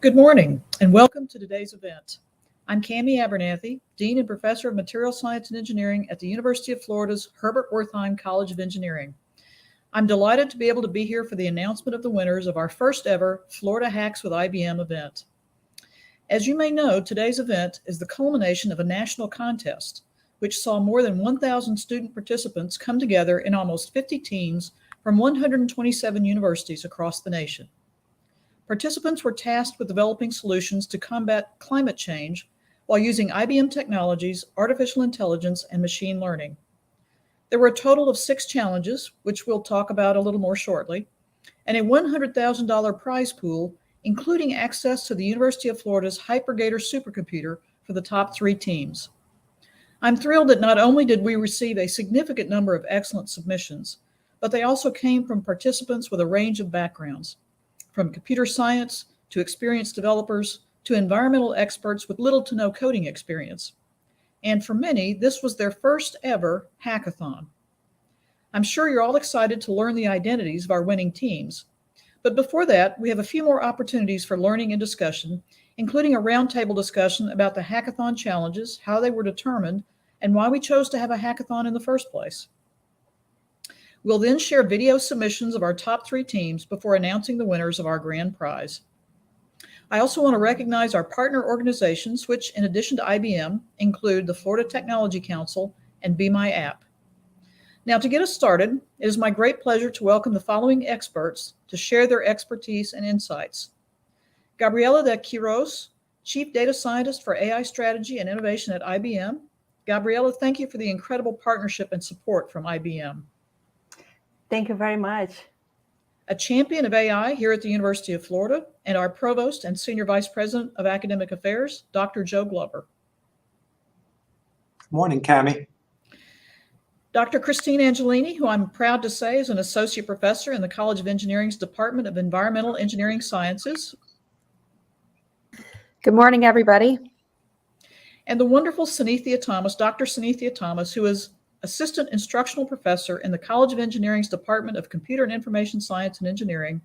Good morning and welcome to today's event. I'm Cami Abernathy, Dean and Professor of Material Science and Engineering at the University of Florida's Herbert Wertheim College of Engineering. I'm delighted to be able to be here for the announcement of the winners of our first ever Florida Hacks with IBM event. As you may know, today's event is the culmination of a national contest, which saw more than 1,000 student participants come together in almost 50 teams from 127 universities across the nation. Participants were tasked with developing solutions to combat climate change while using IBM technologies, artificial intelligence, and machine learning. There were a total of 6 challenges, which we'll talk about a little more shortly, and a $100,000 prize pool, including access to the University of Florida's HyperGator supercomputer for the top 3 teams. I'm thrilled that not only did we receive a significant number of excellent submissions, but they also came from participants with a range of backgrounds, from computer science to experienced developers to environmental experts with little to no coding experience. And for many, this was their first ever hackathon. I'm sure you're all excited to learn the identities of our winning teams. But before that, we have a few more opportunities for learning and discussion, including a roundtable discussion about the hackathon challenges, how they were determined, and why we chose to have a hackathon in the first place. We'll then share video submissions of our top 3 teams before announcing the winners of our grand prize. I also want to recognize our partner organizations, which, in addition to IBM, include the Florida Technology Council and Be My App. Now, to get us started, it is my great pleasure to welcome the following experts to share their expertise and insights. Gabriela de Quiros, Chief Data Scientist for AI Strategy and Innovation at IBM. Gabriela, thank you for the incredible partnership and support from IBM. Thank you very much. A champion of AI here at the University of Florida, and our Provost and Senior Vice President of Academic Affairs, Dr. Joe Glover. Good morning, Cami. Dr. Christine Angelini, who I'm proud to say is an Associate Professor in the College of Engineering's Department of Environmental Engineering Sciences. Good morning, everybody. And the wonderful Sunithia Thomas, Dr. Sunithia Thomas, who is Assistant Instructional Professor in the College of Engineering's Department of Computer and Information Science and Engineering,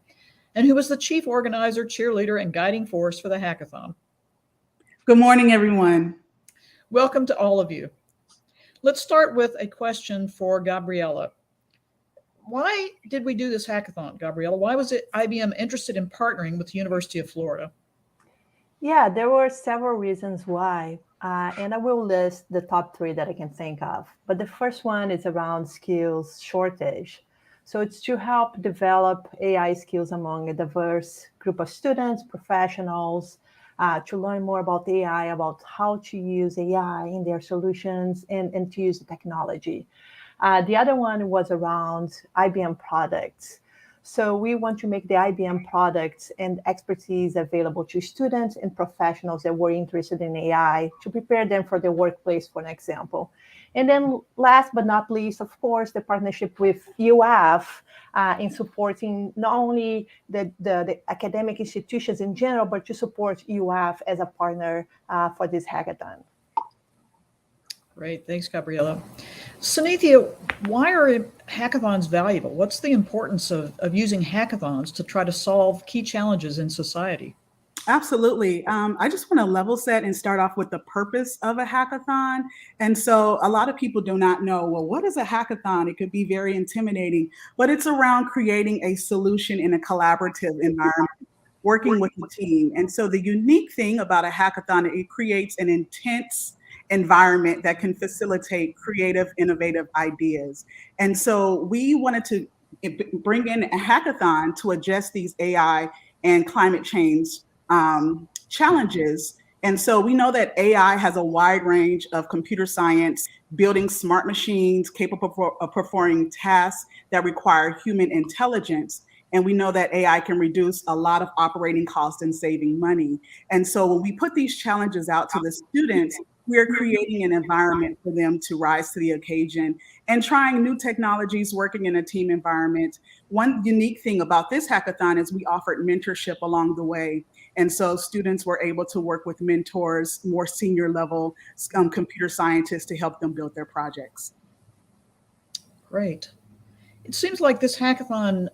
and who was the chief organizer, cheerleader, and guiding force for the hackathon. Good morning, everyone. Welcome to all of you. Let's start with a question for Gabriela. Why did we do this hackathon, Gabriela? Why was IBM interested in partnering with the University of Florida? Yeah, there were several reasons why. And I will list the top 3 that I can think of. But the first one is around skills shortage. So it's to help develop AI skills among a diverse group of students, professionals, to learn more about AI, about how to use AI in their solutions and to use the technology. The other one was around IBM products. So we want to make the IBM products and expertise available to students and professionals that were interested in AI to prepare them for the workplace, for an example. And then last but not least, of course, the partnership with UF in supporting not only the academic institutions in general, but to support UF as a partner for this hackathon. Great, thanks, Gabriela. Sunithia, why are hackathons valuable? What's the importance of using hackathons to try to solve key challenges in society? Absolutely. I just want to level set and start off with the purpose of a hackathon. And so a lot of people do not know, well, what is a hackathon? It could be very intimidating, but it's around creating a solution in a collaborative environment, working with the team. And so the unique thing about a hackathon, it creates an intense environment that can facilitate creative, innovative ideas. And so we wanted to bring in a hackathon to address these AI and climate change challenges. And so we know that AI has a wide range of computer science, building smart machines capable of performing tasks that require human intelligence. And we know that AI can reduce a lot of operating costs and saving money. And so when we put these challenges out to the students, we're creating an environment for them to rise to the occasion and trying new technologies, working in a team environment. One unique thing about this hackathon is we offered mentorship along the way. And so students were able to work with mentors, more senior level computer scientists to help them build their projects. Great. It seems like this hackathon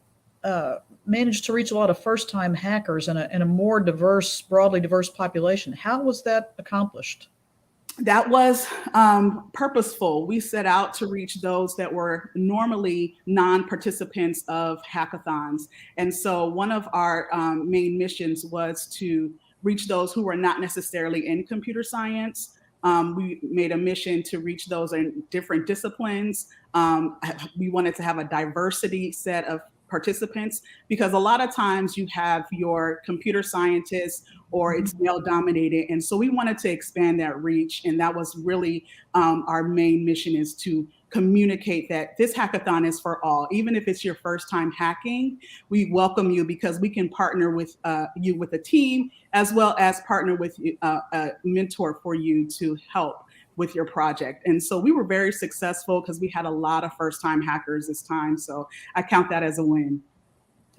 managed to reach a lot of first-time hackers and a more diverse, broadly diverse population. How was that accomplished? That was purposeful. We set out to reach those that were normally non-participants of hackathons. And so one of our main missions was to reach those who were not necessarily in computer science. We made a mission to reach those in different disciplines. We wanted to have a diversity set of participants, because a lot of times you have your computer scientists or it's male dominated. And so we wanted to expand that reach. And that was really our main mission, is to communicate that this hackathon is for all. Even if it's your first time hacking, we welcome you, because we can partner with you with a team, as well as partner with a mentor for you to help with your project. And so we were very successful because we had a lot of first-time hackers this time. So I count that as a win.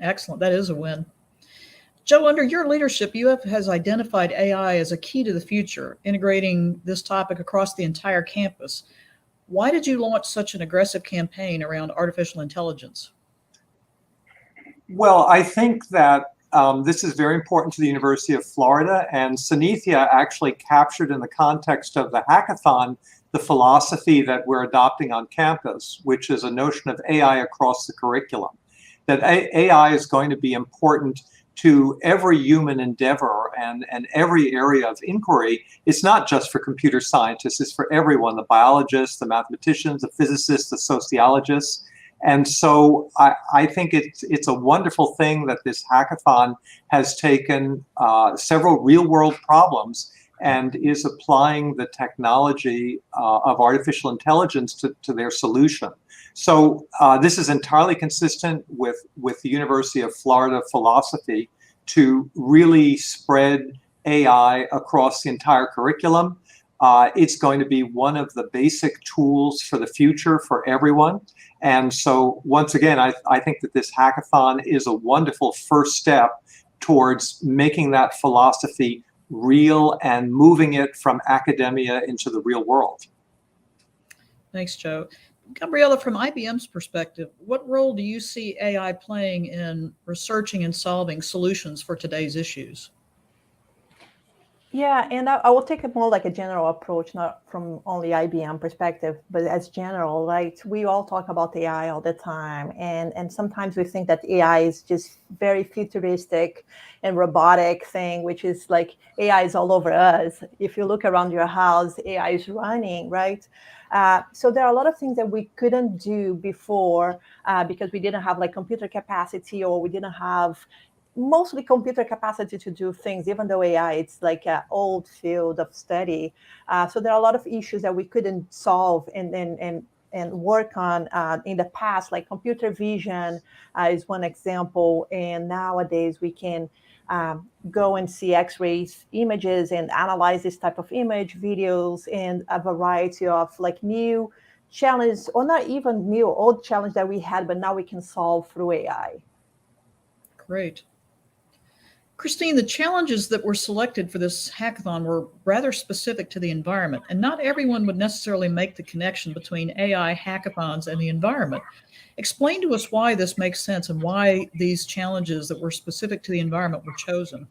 Excellent. That is a win. Joe, under your leadership, UF has identified AI as a key to the future, integrating this topic across the entire campus. Why did you launch such an aggressive campaign around artificial intelligence? Well, I think that this is very important to the University of Florida, and Sunithya actually captured in the context of the hackathon the philosophy that we're adopting on campus, which is a notion of AI across the curriculum. That AI is going to be important to every human endeavor and every area of inquiry. It's not just for computer scientists, it's for everyone, the biologists, the mathematicians, the physicists, the sociologists. And so I think it's a wonderful thing that this hackathon has taken several real world problems and is applying the technology of artificial intelligence to their solution. So this is entirely consistent with the University of Florida philosophy to really spread AI across the entire curriculum. It's going to be one of the basic tools for the future for everyone. And so once again, I think that this hackathon is a wonderful first step towards making that philosophy real and moving it from academia into the real world. Thanks, Joe. Gabriella, from IBM's perspective, what role do you see AI playing in researching and solving solutions for today's issues? Yeah, and I will take a more like a general approach, not from only IBM perspective, but as general, right? We all talk about AI all the time, and sometimes we think that AI is just very futuristic and robotic thing, which is like AI is all over us. If you look around your house, AI is running, right? So there are a lot of things that we couldn't do before because we didn't have like computer capacity, or we didn't have mostly computer capacity to do things, even though AI, it's like an old field of study. So there are a lot of issues that we couldn't solve and work on in the past, like computer vision is one example. And nowadays we can go and see X-rays images and analyze this type of image, videos, and a variety of like new challenges, or not even new, old challenge that we had, but now we can solve through AI. Great. Christine, the challenges that were selected for this hackathon were rather specific to the environment, and not everyone would necessarily make the connection between AI hackathons and the environment. Explain to us why this makes sense and why these challenges that were specific to the environment were chosen.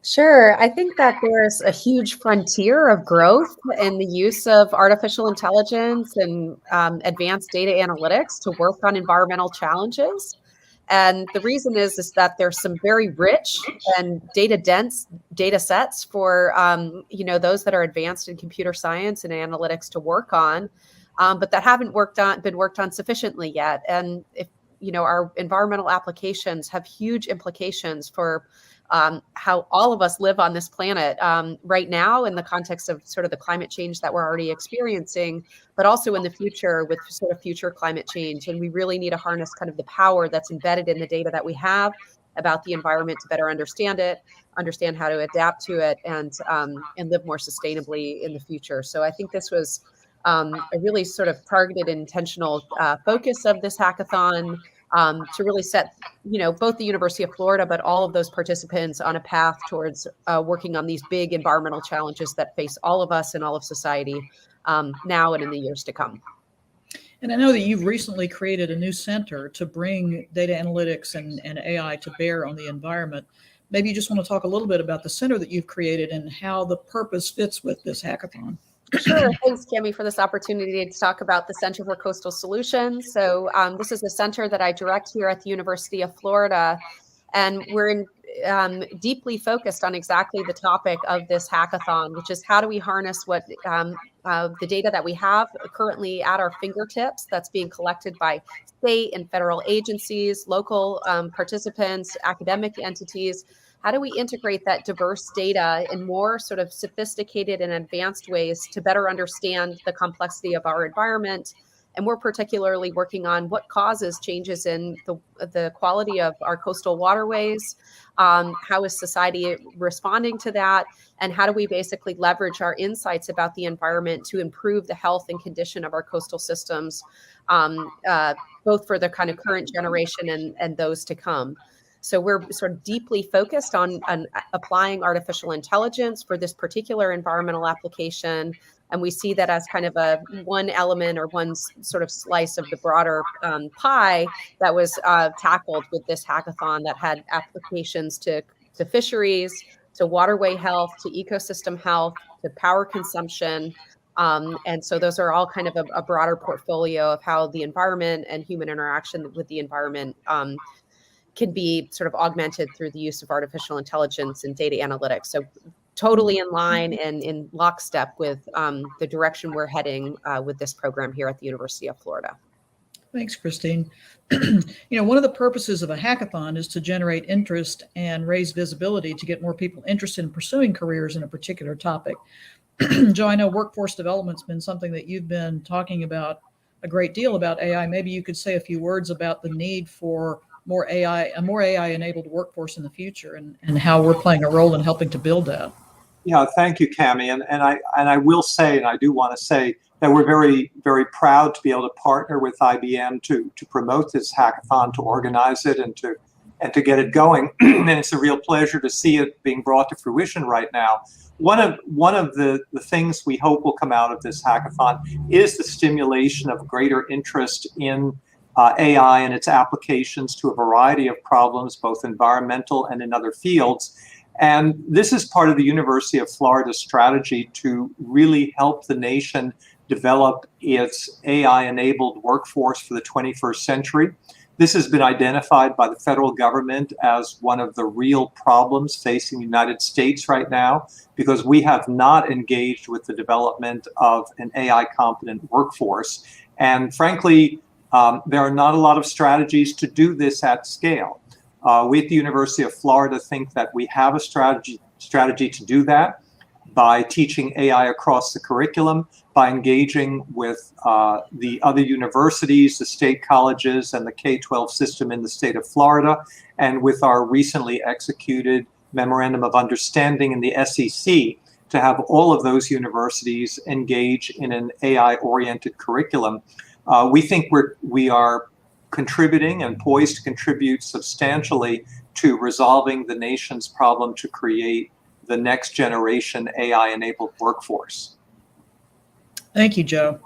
Sure. I think that there's a huge frontier of growth in the use of artificial intelligence and advanced data analytics to work on environmental challenges. And the reason is that there's some very rich and data-dense data sets for those that are advanced in computer science and analytics to work on, but that haven't been worked on sufficiently yet. And if our environmental applications have huge implications for how all of us live on this planet right now in the context of sort of the climate change that we're already experiencing, but also in the future with sort of future climate change. And we really need to harness kind of the power that's embedded in the data that we have about the environment to better understand it, understand how to adapt to it, and live more sustainably in the future. So I think this was a really sort of targeted, intentional focus of this hackathon to really set, both the University of Florida, but all of those participants on a path towards working on these big environmental challenges that face all of us and all of society now and in the years to come. And I know that you've recently created a new center to bring data analytics and AI to bear on the environment. Maybe you just want to talk a little bit about the center that you've created and how the purpose fits with this hackathon. Sure. Thanks, Cami, for this opportunity to talk about the Center for Coastal Solutions. So this is a center that I direct here at the University of Florida, and we're deeply focused on exactly the topic of this hackathon, which is how do we harness what the data that we have currently at our fingertips that's being collected by state and federal agencies, local participants, academic entities. How do we integrate that diverse data in more sort of sophisticated and advanced ways to better understand the complexity of our environment? And we're particularly working on what causes changes in the quality of our coastal waterways. How is society responding to that? And how do we basically leverage our insights about the environment to improve the health and condition of our coastal systems, both for the kind of current generation and those to come? So we're sort of deeply focused on applying artificial intelligence for this particular environmental application. And we see that as kind of one element or one sort of slice of the broader pie that was tackled with this hackathon that had applications to fisheries, to waterway health, to ecosystem health, to power consumption. And so those are all kind of a broader portfolio of how the environment and human interaction with the environment can be sort of augmented through the use of artificial intelligence and data analytics. So totally in line and in lockstep with the direction we're heading with this program here at the University of Florida. Thanks, Christine. One of the purposes of a hackathon is to generate interest and raise visibility to get more people interested in pursuing careers in a particular topic. Joe, I know workforce development's been something that you've been talking about a great deal about AI. Maybe you could say a few words about the need for a more AI-enabled workforce in the future and how we're playing a role in helping to build that. Yeah, thank you, Cami. And I will say, and I do want to say that we're very, very proud to be able to partner with IBM to promote this hackathon, to organize it, and to get it going. And it's a real pleasure to see it being brought to fruition right now. One of the things we hope will come out of this hackathon is the stimulation of greater interest in AI and its applications to a variety of problems, both environmental and in other fields. And this is part of the University of Florida's strategy to really help the nation develop its AI-enabled workforce for the 21st century. This has been identified by the federal government as one of the real problems facing the United States right now, because we have not engaged with the development of an AI-competent workforce. And frankly, there are not a lot of strategies to do this at scale. We at the University of Florida think that we have a strategy to do that by teaching AI across the curriculum, by engaging with the other universities, the state colleges, and the K-12 system in the state of Florida, and with our recently executed Memorandum of Understanding in the SEC to have all of those universities engage in an AI-oriented curriculum. We think we are contributing and poised to contribute substantially to resolving the nation's problem to create the next generation AI-enabled workforce. Thank you, Joe.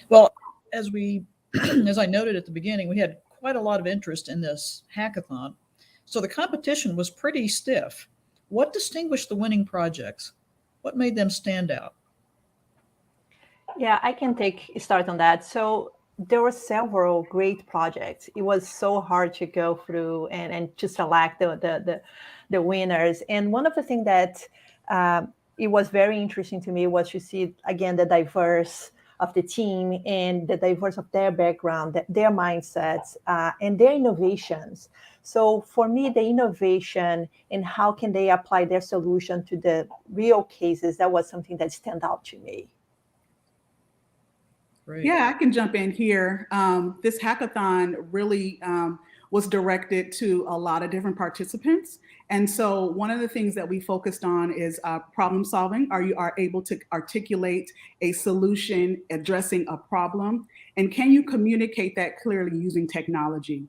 Well, as I noted at the beginning, we had quite a lot of interest in this hackathon. So the competition was pretty stiff. What distinguished the winning projects? What made them stand out? Yeah, I can start on that. So there were several great projects. It was so hard to go through and to select the winners. And one of the things that it was very interesting to me was to see, again, the diverse of the team and the diverse of their background, their mindsets, and their innovations. So for me, the innovation and how can they apply their solution to the real cases, that was something that stand out to me. Great. Yeah, I can jump in here. This hackathon really was directed to a lot of different participants. And so one of the things that we focused on is problem solving. You are able to articulate a solution addressing a problem? And can you communicate that clearly using technology?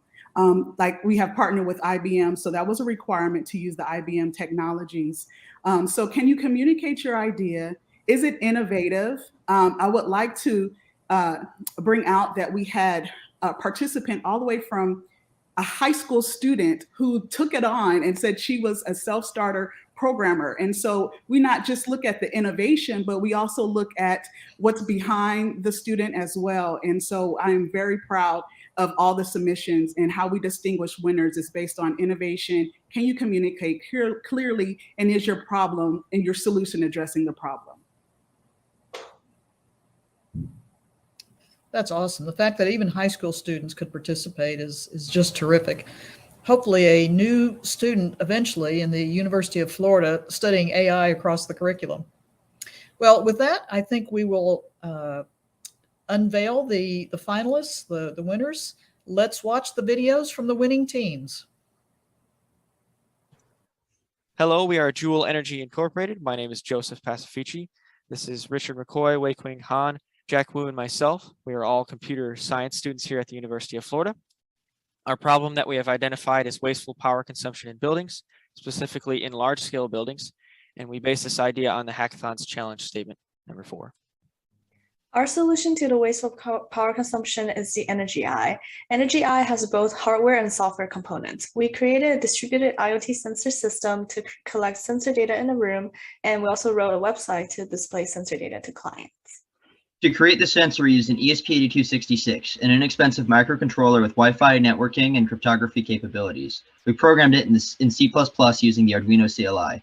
Like we have partnered with IBM, so that was a requirement to use the IBM technologies. So can you communicate your idea? Is it innovative? I would like to bring out that we had a participant all the way from a high school student who took it on and said she was a self-starter programmer. And so we not just look at the innovation, but we also look at what's behind the student as well. And so I am very proud of all the submissions, and how we distinguish winners is based on innovation. Can you communicate clearly, and is your problem and your solution addressing the problem? That's awesome. The fact that even high school students could participate is just terrific. Hopefully a new student eventually in the University of Florida studying AI across the curriculum. Well, with that, I think we will unveil the finalists, the winners. Let's watch the videos from the winning teams. Hello, we are Jewel Energy Incorporated. My name is Joseph Pacifici. This is Richard McCoy, Wei Qing Han, Jack Wu, and myself. We are all computer science students here at the University of Florida. Our problem that we have identified is wasteful power consumption in buildings, specifically in large-scale buildings, and we base this idea on the hackathon's challenge statement, number 4. Our solution to the wasteful power consumption is the Energy Eye. Energy Eye has both hardware and software components. We created a distributed IoT sensor system to collect sensor data in a room, and we also wrote a website to display sensor data to clients. To create the sensor, we used an ESP8266, an inexpensive microcontroller with Wi-Fi networking and cryptography capabilities. We programmed it in C++ using the Arduino CLI.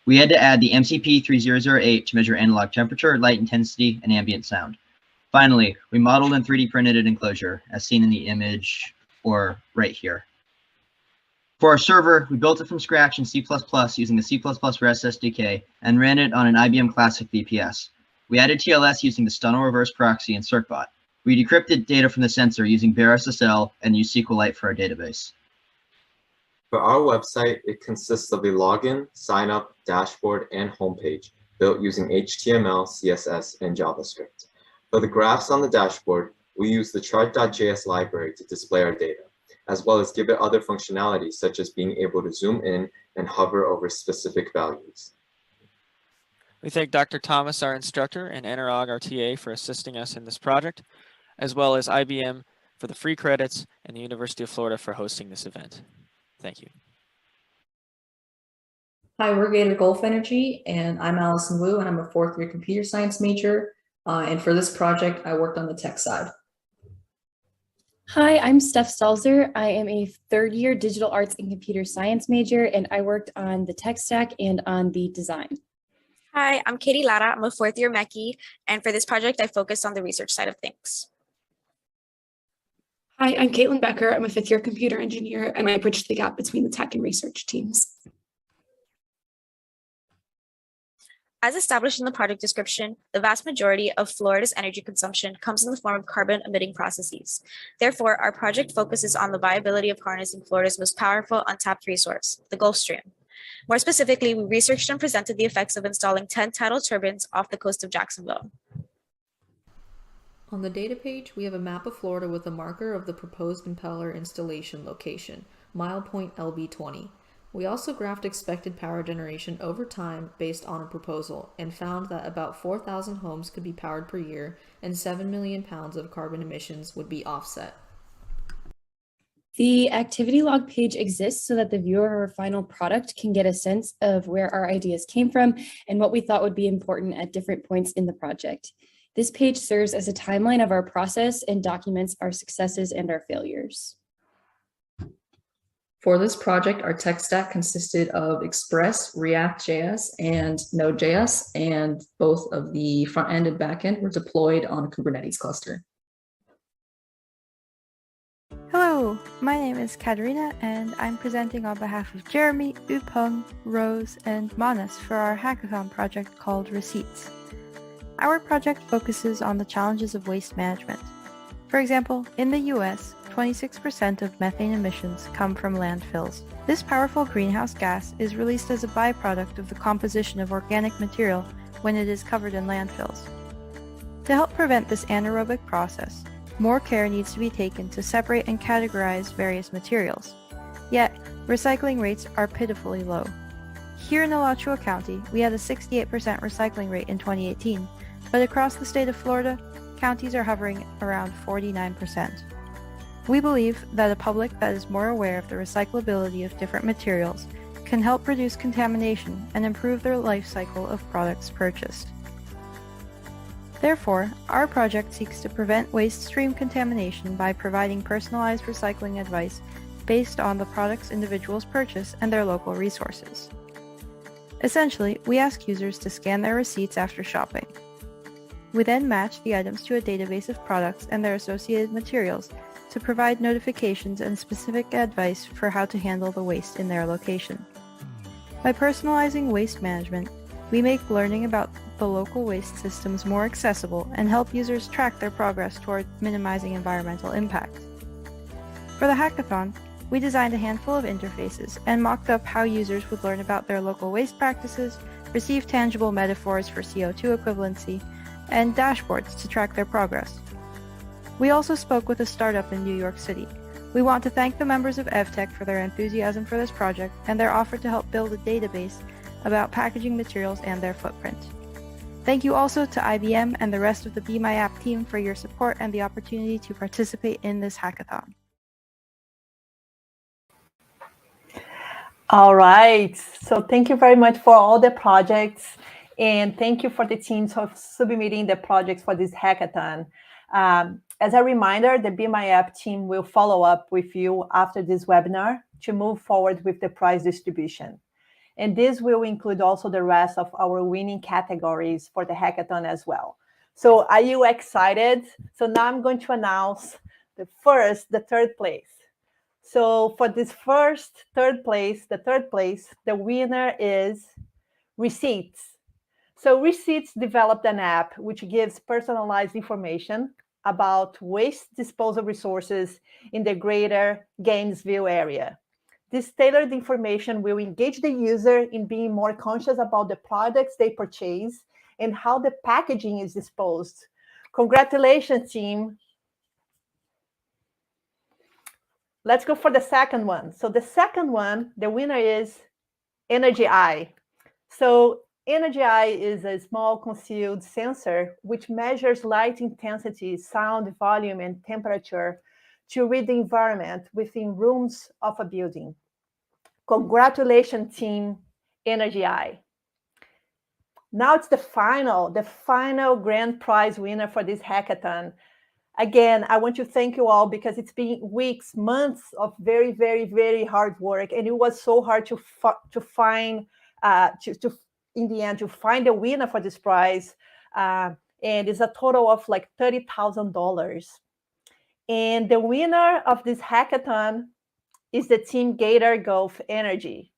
We had to add the MCP3008 to measure analog temperature, light intensity, and ambient sound. Finally, we modeled and 3D printed an enclosure, as seen in the image or right here. For our server, we built it from scratch in C++ using the C++ REST SDK and ran it on an IBM Classic VPS. We added TLS using the Stunner reverse proxy and CircBot. We decrypted data from the sensor using bare SSL and used SQLite for our database. For our website, it consists of a login, sign up, dashboard, and homepage built using HTML, CSS, and JavaScript. For the graphs on the dashboard, we use the chart.js library to display our data, as well as give it other functionalities such as being able to zoom in and hover over specific values. We thank Dr. Thomas, our instructor, and Anurag, our TA, for assisting us in this project, as well as IBM for the free credits and the University of Florida for hosting this event. Thank you. Hi, we're Gator Gulf Energy, and I'm Allison Wu, and I'm a 4th-year computer science major. And for this project, I worked on the tech side. Hi, I'm Steph Stalzer. I am a 3rd-year digital arts and computer science major, and I worked on the tech stack and on the design. Hi, I'm Katie Lara. I'm a 4th-year Mechie, and for this project, I focused on the research side of things. Hi, I'm Caitlin Becker. I'm a 5th-year computer engineer, and I bridged the gap between the tech and research teams. As established in the project description, the vast majority of Florida's energy consumption comes in the form of carbon-emitting processes. Therefore, our project focuses on the viability of harnessing Florida's most powerful untapped resource, the Gulf Stream. More specifically, we researched and presented the effects of installing 10 tidal turbines off the coast of Jacksonville. On the data page, we have a map of Florida with a marker of the proposed impeller installation location, milepoint LB20. We also graphed expected power generation over time based on a proposal and found that about 4,000 homes could be powered per year and 7 million pounds of carbon emissions would be offset. The activity log page exists so that the viewer of our final product can get a sense of where our ideas came from and what we thought would be important at different points in the project. This page serves as a timeline of our process and documents our successes and our failures. For this project, our tech stack consisted of Express, React.js, and Node.js, and both of the front end and back end were deployed on a Kubernetes cluster. Hello, my name is Katerina, and I'm presenting on behalf of Jeremy, Upeng, Rose, and Manas for our hackathon project called Receipts. Our project focuses on the challenges of waste management. For example, in the US, 26% of methane emissions come from landfills. This powerful greenhouse gas is released as a byproduct of the composition of organic material when it is covered in landfills. To help prevent this anaerobic process, more care needs to be taken to separate and categorize various materials. Yet, recycling rates are pitifully low. Here in Alachua County, we had a 68% recycling rate in 2018, but across the state of Florida, counties are hovering around 49%. We believe that a public that is more aware of the recyclability of different materials can help reduce contamination and improve their life cycle of products purchased. Therefore, our project seeks to prevent waste stream contamination by providing personalized recycling advice based on the products individuals purchase and their local resources. Essentially, we ask users to scan their receipts after shopping. We then match the items to a database of products and their associated materials to provide notifications and specific advice for how to handle the waste in their location. By personalizing waste management, we make learning about the local waste systems more accessible and help users track their progress toward minimizing environmental impact. For the hackathon, we designed a handful of interfaces and mocked up how users would learn about their local waste practices, receive tangible metaphors for CO2 equivalency, and dashboards to track their progress. We also spoke with a startup in New York City. We want to thank the members of EvTech for their enthusiasm for this project and their offer to help build a database about packaging materials and their footprint. Thank you also to IBM and the rest of the Be My App team for your support and the opportunity to participate in this hackathon. All right, so thank you very much for all the projects, and thank you for the teams for submitting the projects for this hackathon. As a reminder, the Be My App team will follow up with you after this webinar to move forward with the prize distribution. And this will include also the rest of our winning categories for the hackathon as well. So are you excited? So now I'm going to announce the third place. So for this third place, the winner is Receipts. So Receipts developed an app which gives personalized information about waste disposal resources in the greater Gainesville area. This tailored information will engage the user in being more conscious about the products they purchase and how the packaging is disposed. Congratulations, team. Let's go for the second one. So the second one, the winner is Energy Eye. So Energy Eye is a small concealed sensor which measures light intensity, sound volume, and temperature to read the environment within rooms of a building. Congratulations, team Energy Eye. Now it's the final grand prize winner for this hackathon. Again, I want to thank you all because it's been weeks, months of very, very, very hard work, and it was so hard to find, in the end, to find a winner for this prize, and it's a total of like $30,000. And the winner of this hackathon is the team Gator Gulf Energy.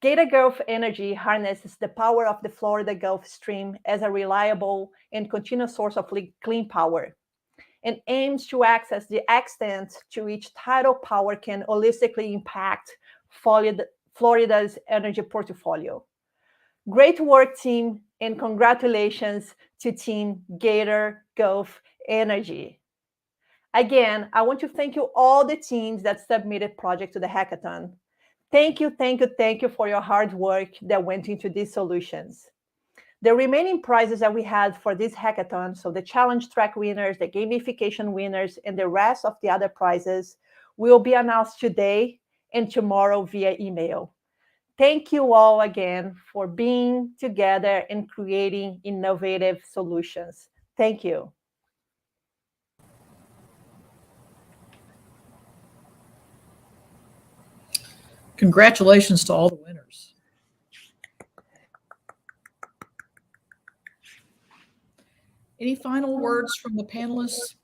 Gator Gulf Energy harnesses the power of the Florida Gulf Stream as a reliable and continuous source of clean power and aims to access the extent to which tidal power can holistically impact Florida's energy portfolio. Great work, team, and congratulations to Team Gator Gulf Energy. Again, I want to thank you all the teams that submitted projects to the hackathon. Thank you for your hard work that went into these solutions. The remaining prizes that we had for this hackathon, so the challenge track winners, the gamification winners, and the rest of the other prizes will be announced today and tomorrow via email. Thank you all again for being together and creating innovative solutions. Thank you. Congratulations to all the winners. Any final words from the panelists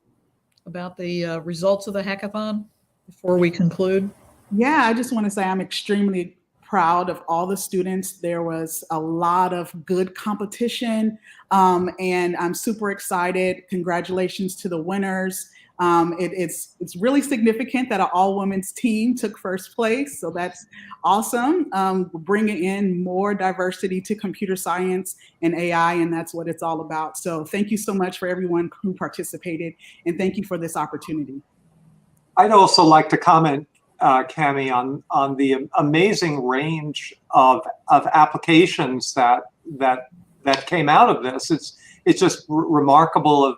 about the results of the hackathon before we conclude? Yeah, I just want to say I'm extremely proud of all the students. There was a lot of good competition, and I'm super excited. Congratulations to the winners. It's really significant that an all-women's team took first place, so that's awesome. Bringing in more diversity to computer science and AI, and that's what it's all about. So thank you so much for everyone who participated, and thank you for this opportunity. I'd also like to comment, Cami, on the amazing range of applications that came out of this. it's just remarkable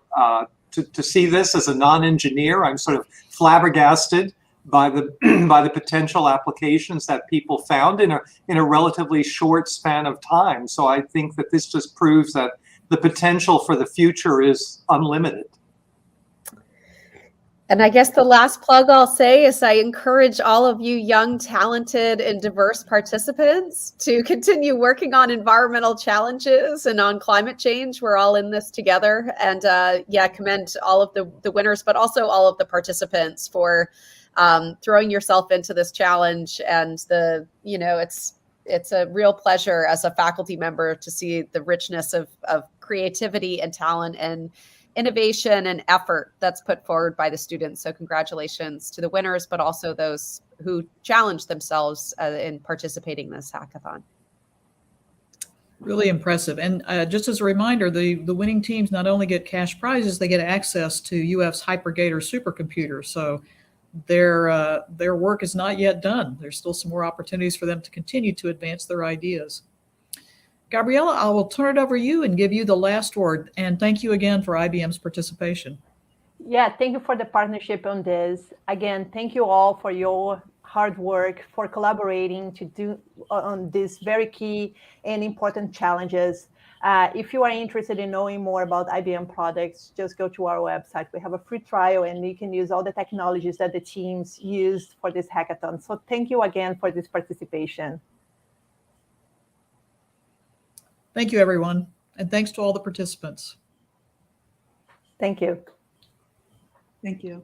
to see this as a non-engineer. I'm sort of flabbergasted by the by the potential applications that people found in a relatively short span of time. So I think that this just proves that the potential for the future is unlimited. And I guess the last plug I'll say is I encourage all of you young, talented, and diverse participants to continue working on environmental challenges and on climate change. We're all in this together. And yeah, commend all of the winners, but also all of the participants for throwing yourself into this challenge. And it's a real pleasure as a faculty member to see the richness of creativity and talent and innovation and effort that's put forward by the students. So congratulations to the winners, but also those who challenged themselves in participating in this hackathon. Really impressive. And just as a reminder, the winning teams not only get cash prizes, they get access to UF's HyperGator supercomputer. So their work is not yet done. There's still some more opportunities for them to continue to advance their ideas. Gabriella, I will turn it over to you and give you the last word. And thank you again for IBM's participation. Yeah, thank you for the partnership on this. Again, thank you all for your hard work, for collaborating to do on these very key and important challenges. If you are interested in knowing more about IBM products, just go to our website. We have a free trial and you can use all the technologies that the teams used for this hackathon. So thank you again for this participation. Thank you, everyone. And thanks to all the participants. Thank you. Thank you.